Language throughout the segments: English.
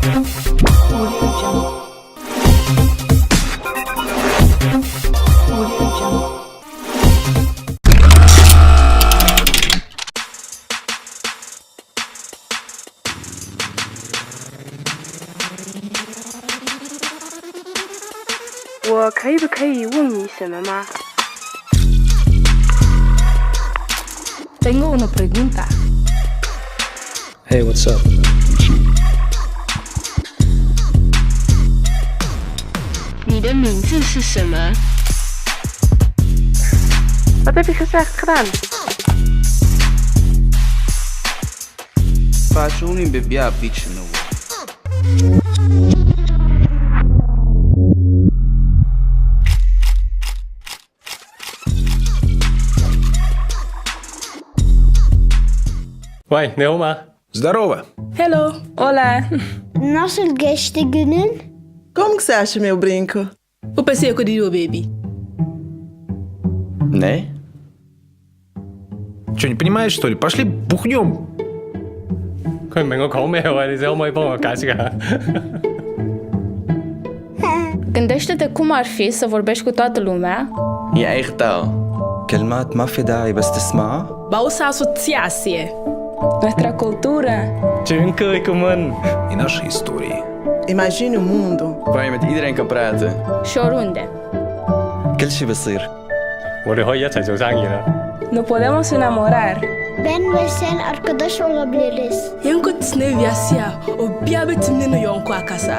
我可不可以问你什么吗？ Tengo una pregunta. Hey, what's up?你的名字是什么？ Wat heb je gezegd gedaan? Faccio un imbebbià vicino.喂，你好吗？ Здорово! Hello, hola. Nosso gestigunen. Como que você acha meu brinco? O pensei que eu baby. Не? Че, не понимаешь, что ли? Пошли бухнем! 佢唔明我講咩喎？你可唔可以幫我解釋下？ Gândește-te cum ar fi să vorbești cu toată lumea. Je eigen taal. كلمات ما في داعي بس تسمعها. Bausa asociație. Nuestra cultura. И наши истории. Imagine um mundo Waar je met iedereen kan praten. Și oriunde. كل شي بصير. 我哋可以一齊做生意啦。 Nos podemos enamorar. Ben we zijn arkadaş olabiliriz. Yanko tsne viasia, o biabe timne no yonko akasa.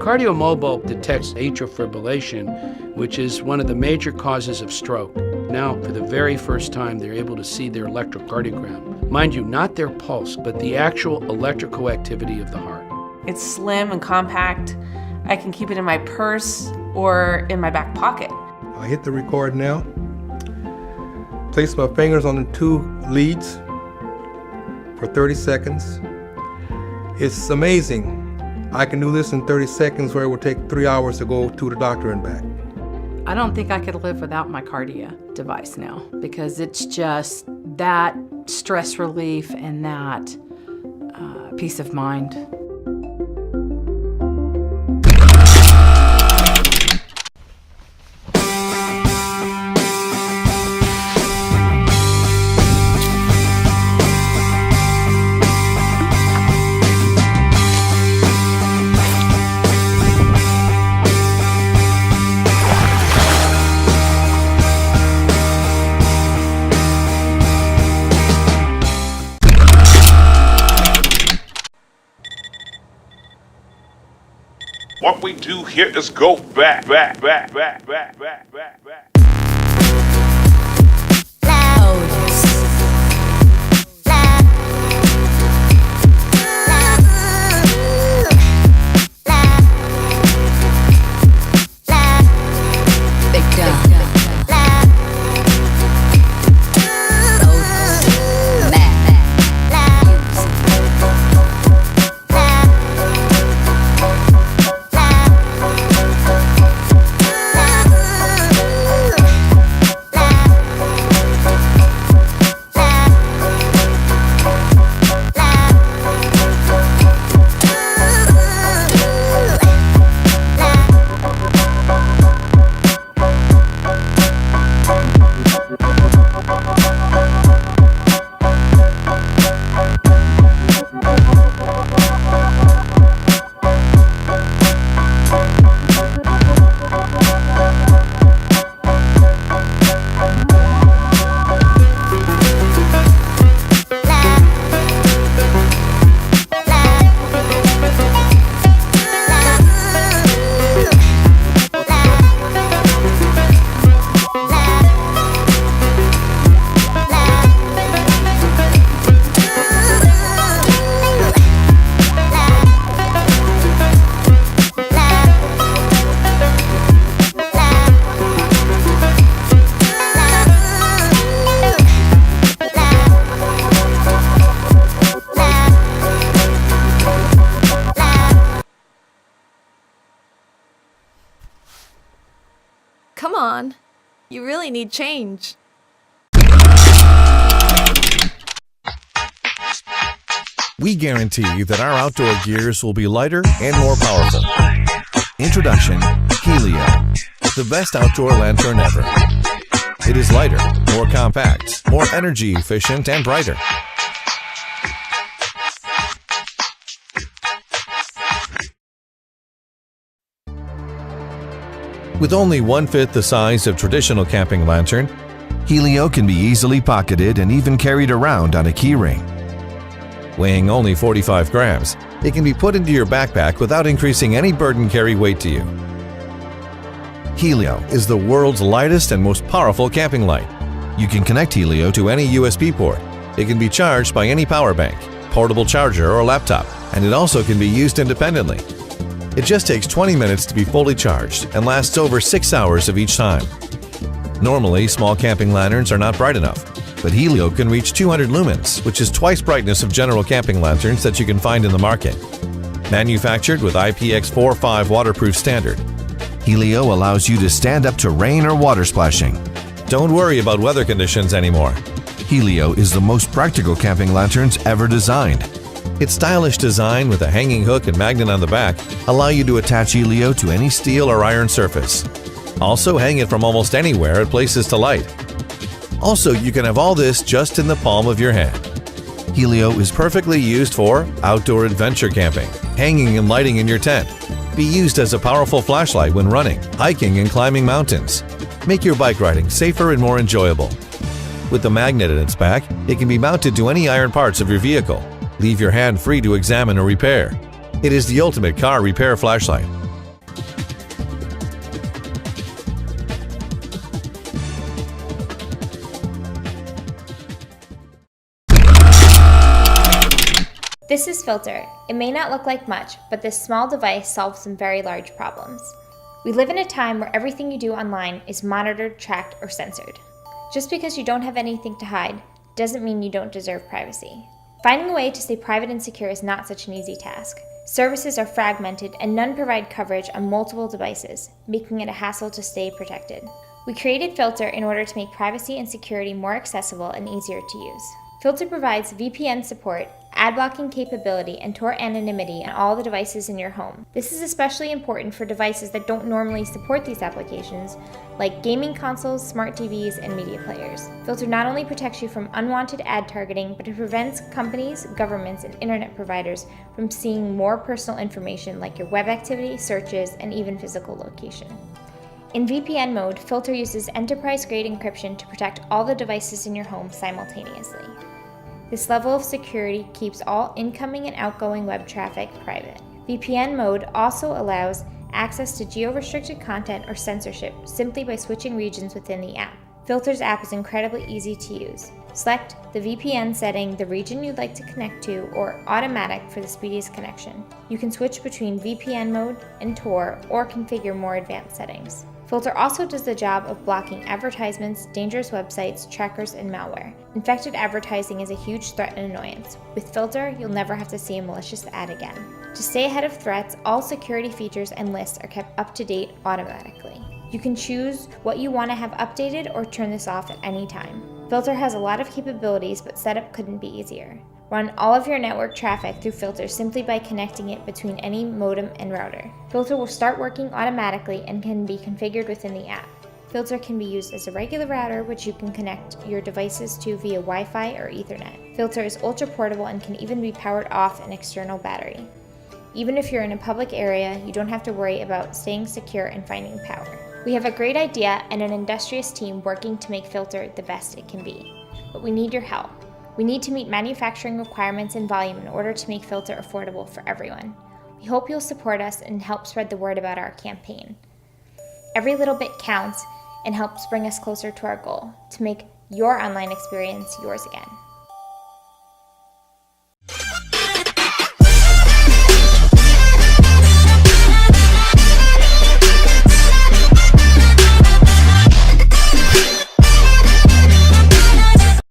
Kardia Mobile detects atrial fibrillation, which is one of the major causes of stroke. Now, for the very first time, they're able to see their electrocardiogram. Mind you, not their pulse, but the actual electrical activity of the heart. It's slim and compact. I can keep it in my purse or in my back pocket. I hit the record now. Place my fingers on the two leads for 30 seconds. It's amazing. I can do this in 30 seconds where it would take 3 hours to go to the doctor and back. I don't think I could live without my Kardia device now because it's just that stress relief and that peace of mind. What we do here is go back. on. You really need change. We guarantee that our outdoor gears will be lighter and more powerful. Introduction, HELIO, the best outdoor lantern ever. It is lighter, more compact, more energy efficient, and brighter. With only 1/5 the size of traditional camping lantern, HELIO can be easily pocketed and even carried around on a key ring. Weighing only 45 grams, it can be put into your backpack without increasing any burden carry weight to you. HELIO is the world's lightest and most powerful camping light. You can connect HELIO to any USB port. It can be charged by any power bank, portable charger, or laptop, and it also can be used independently. It just takes 20 minutes to be fully charged and lasts over 6 hours of each time. Normally, small camping lanterns are not bright enough, but HELIO can reach 200 lumens, which is twice brightness of general camping lanterns that you can find in the market. Manufactured with IPX45 waterproof standard, HELIO allows you to stand up to rain or water splashing. Don't worry about weather conditions anymore. HELIO is the most practical camping lanterns ever designed. Its stylish design with a hanging hook and magnet on the back allow you to attach HELIO to any steel or iron surface. Also, hang it from almost anywhere at places to light. Also, you can have all this just in the palm of your hand. HELIO is perfectly used for outdoor adventure camping, hanging and lighting in your tent. Be used as a powerful flashlight when running, hiking, and climbing mountains. Make your bike riding safer and more enjoyable. With the magnet in its back, it can be mounted to any iron parts of your vehicle. Leave your hand free to examine or repair. It is the ultimate car repair flashlight. This is FLTER. It may not look like much, but this small device solves some very large problems. We live in a time where everything you do online is monitored, tracked, or censored. Just because you don't have anything to hide doesn't mean you don't deserve privacy. Finding a way to stay private and secure is not such an easy task. Services are fragmented and none provide coverage on multiple devices, making it a hassle to stay protected. We created FLTER in order to make privacy and security more accessible and easier to use. FLTER provides VPN support, ad blocking capability, and Tor anonymity on all the devices in your home. This is especially important for devices that don't normally support these applications, like gaming consoles, smart TVs, and media players. FLTER not only protects you from unwanted ad targeting, but it prevents companies, governments, and internet providers from seeing more personal information like your web activity, searches, and even physical location. In VPN mode, FLTER uses enterprise-grade encryption to protect all the devices in your home simultaneously. This level of security keeps all incoming and outgoing web traffic private. VPN mode also allows access to geo-restricted content or censorship simply by switching regions within the app. FLTER's app is incredibly easy to use. Select the VPN setting, the region you'd like to connect to, or automatic for the speediest connection. You can switch between VPN mode and Tor or configure more advanced settings. FLTER also does the job of blocking advertisements, dangerous websites, trackers, and malware. Infected advertising is a huge threat and annoyance. With FLTER, you'll never have to see a malicious ad again. To stay ahead of threats, all security features and lists are kept up to date automatically. You can choose what you want to have updated or turn this off at any time. FLTER has a lot of capabilities, but setup couldn't be easier. Run all of your network traffic through FLTER simply by connecting it between any modem and router. FLTER will start working automatically and can be configured within the app. FLTER can be used as a regular router, which you can connect your devices to via Wi-Fi or Ethernet. FLTER is ultra portable and can even be powered off an external battery. Even if you're in a public area, you don't have to worry about staying secure and finding power. We have a great idea and an industrious team working to make FLTER the best it can be. But we need your help. We need to meet manufacturing requirements and volume in order to make FLTER affordable for everyone. We hope you'll support us and help spread the word about our campaign. Every little bit counts and helps bring us closer to our goal, to make your online experience yours again.